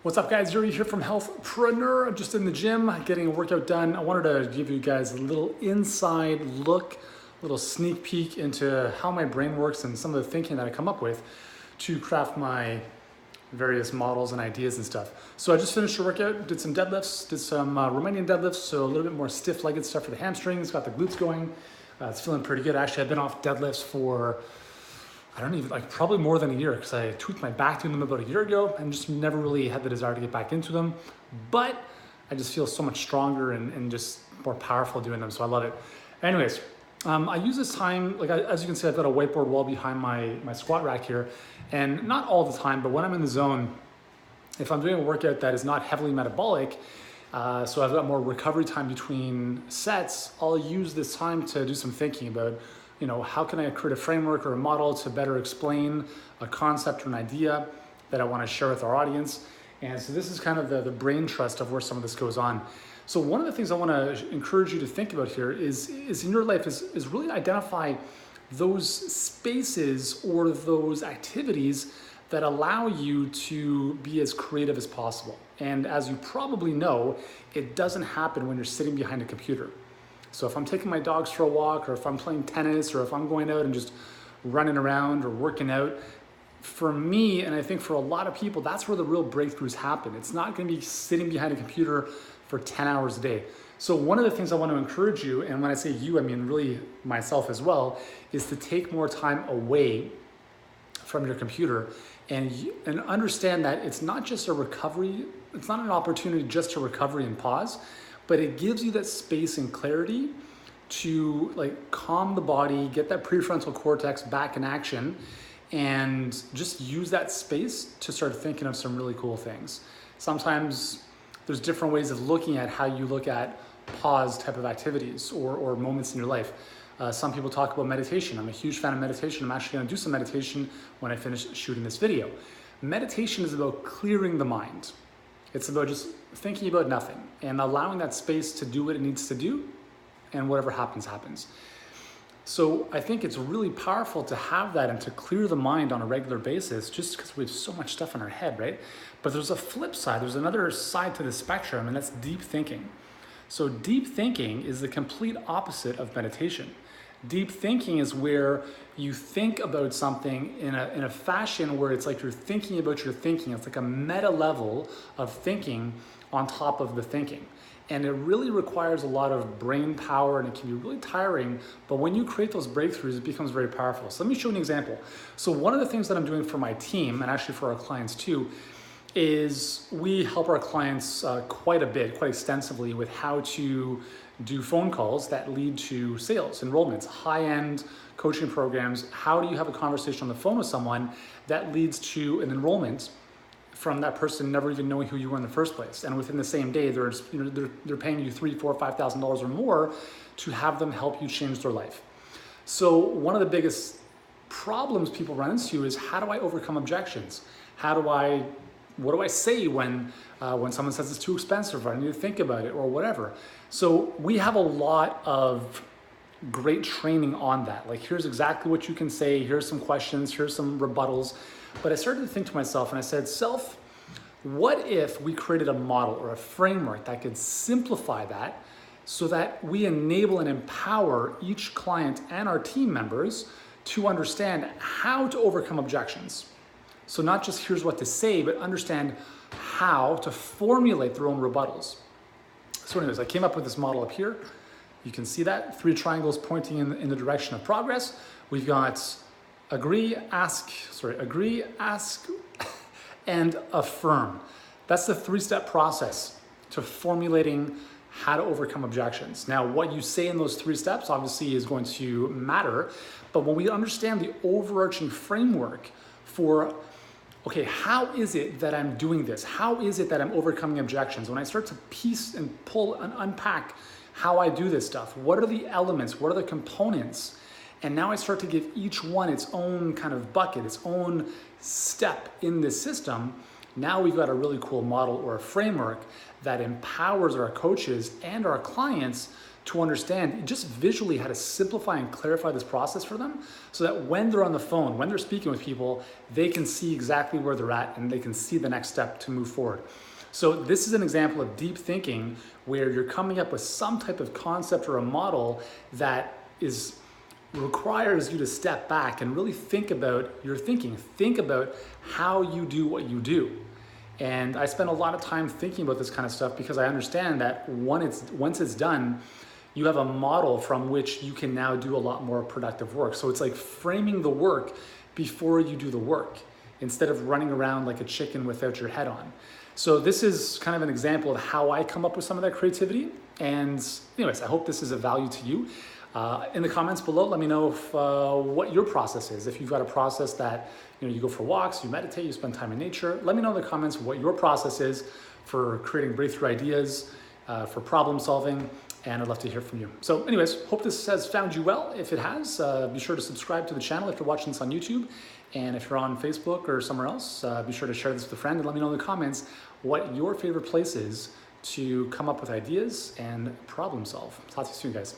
What's up, guys? Yuri here from Healthpreneur. I'm just in the gym getting a workout done. I wanted to give you guys a little inside look, a little sneak peek into how my brain works and some of the thinking that I come up with to craft my various models and ideas and stuff. So I just finished a workout, did some deadlifts, did some Romanian deadlifts, so a little bit more stiff-legged stuff for the hamstrings, got the glutes going. It's feeling pretty good. Actually, I've been off deadlifts for probably more than a year, because I tweaked my back doing them about a year ago and just never really had the desire to get back into them. But I just feel so much stronger and just more powerful doing them, so I love it. Anyways, I use this time, as you can see, I've got a whiteboard wall behind my squat rack here, and not all the time, but when I'm in the zone, if I'm doing a workout that is not heavily metabolic, so I've got more recovery time between sets, I'll use this time to do some thinking about, how can I create a framework or a model to better explain a concept or an idea that I want to share with our audience. And so this is kind of the brain trust of where some of this goes on. So one of the things I want to encourage you to think about here is in your life is really identify those spaces or those activities that allow you to be as creative as possible. And as you probably know, it doesn't happen when you're sitting behind a computer. So if I'm taking my dogs for a walk, or if I'm playing tennis, or if I'm going out and just running around or working out, for me, and I think for a lot of people, that's where the real breakthroughs happen. It's not going to be sitting behind a computer for 10 hours a day. So one of the things I want to encourage you, and when I say you, I mean really myself as well, is to take more time away from your computer and understand that it's not just a recovery, it's not an opportunity just to recovery and pause, but it gives you that space and clarity to calm the body, get that prefrontal cortex back in action, and just use that space to start thinking of some really cool things. Sometimes there's different ways of looking at how you look at pause type of activities or moments in your life. Some people talk about meditation. I'm a huge fan of meditation. I'm actually gonna do some meditation when I finish shooting this video. Meditation is about clearing the mind. It's about just thinking about nothing and allowing that space to do what it needs to do, and whatever happens, happens. So I think it's really powerful to have that and to clear the mind on a regular basis, just because we have so much stuff in our head, right? But there's a flip side, there's another side to the spectrum, and that's deep thinking. So deep thinking is the complete opposite of meditation. Deep thinking is where you think about something in a fashion where it's like you're thinking about your thinking. It's like a meta level of thinking on top of the thinking. And it really requires a lot of brain power, and it can be really tiring, but when you create those breakthroughs, it becomes very powerful. So let me show you an example. So one of the things that I'm doing for my team, and actually for our clients too, is we help our clients quite extensively with how to do phone calls that lead to sales, enrollments, high-end coaching programs. How do you have a conversation on the phone with someone that leads to an enrollment from that person never even knowing who you were in the first place? And within the same day, they're paying you $3,000, $4,000, $5,000 or more to have them help you change their life. So one of the biggest problems people run into is, how do I overcome objections? What do I say when someone says it's too expensive, or I need to think about it, or whatever? So we have a lot of great training on that. Here's exactly what you can say, here's some questions, here's some rebuttals. But I started to think to myself, and I said, self, what if we created a model or a framework that could simplify that so that we enable and empower each client and our team members to understand how to overcome objections? So not just here's what to say, but understand how to formulate their own rebuttals. So anyways, I came up with this model up here. You can see that, 3 triangles pointing in the direction of progress. We've got agree, ask, and affirm. That's the 3-step process to formulating how to overcome objections. Now, what you say in those 3 steps obviously is going to matter, but when we understand the overarching framework for, okay, how is it that I'm doing this? How is it that I'm overcoming objections? When I start to piece and pull and unpack how I do this stuff, what are the elements? What are the components? And now I start to give each one its own kind of bucket, its own step in this system. Now we've got a really cool model or a framework that empowers our coaches and our clients to understand just visually how to simplify and clarify this process for them so that when they're on the phone, when they're speaking with people, they can see exactly where they're at and they can see the next step to move forward. So this is an example of deep thinking where you're coming up with some type of concept or a model that requires you to step back and really think about your thinking. Think about how you do what you do. And I spend a lot of time thinking about this kind of stuff because I understand that once it's done, you have a model from which you can now do a lot more productive work. So it's like framing the work before you do the work instead of running around like a chicken without your head on. So this is kind of an example of how I come up with some of that creativity. And anyways, I hope this is of value to you. In the comments below, let me know what your process is. If you've got a process that you go for walks, you meditate, you spend time in nature, let me know in the comments what your process is for creating breakthrough ideas, for problem solving, and I'd love to hear from you. So anyways, hope this has found you well. If it has, be sure to subscribe to the channel if you're watching this on YouTube. And if you're on Facebook or somewhere else, be sure to share this with a friend and let me know in the comments what your favorite place is to come up with ideas and problem solve. Talk to you soon, guys.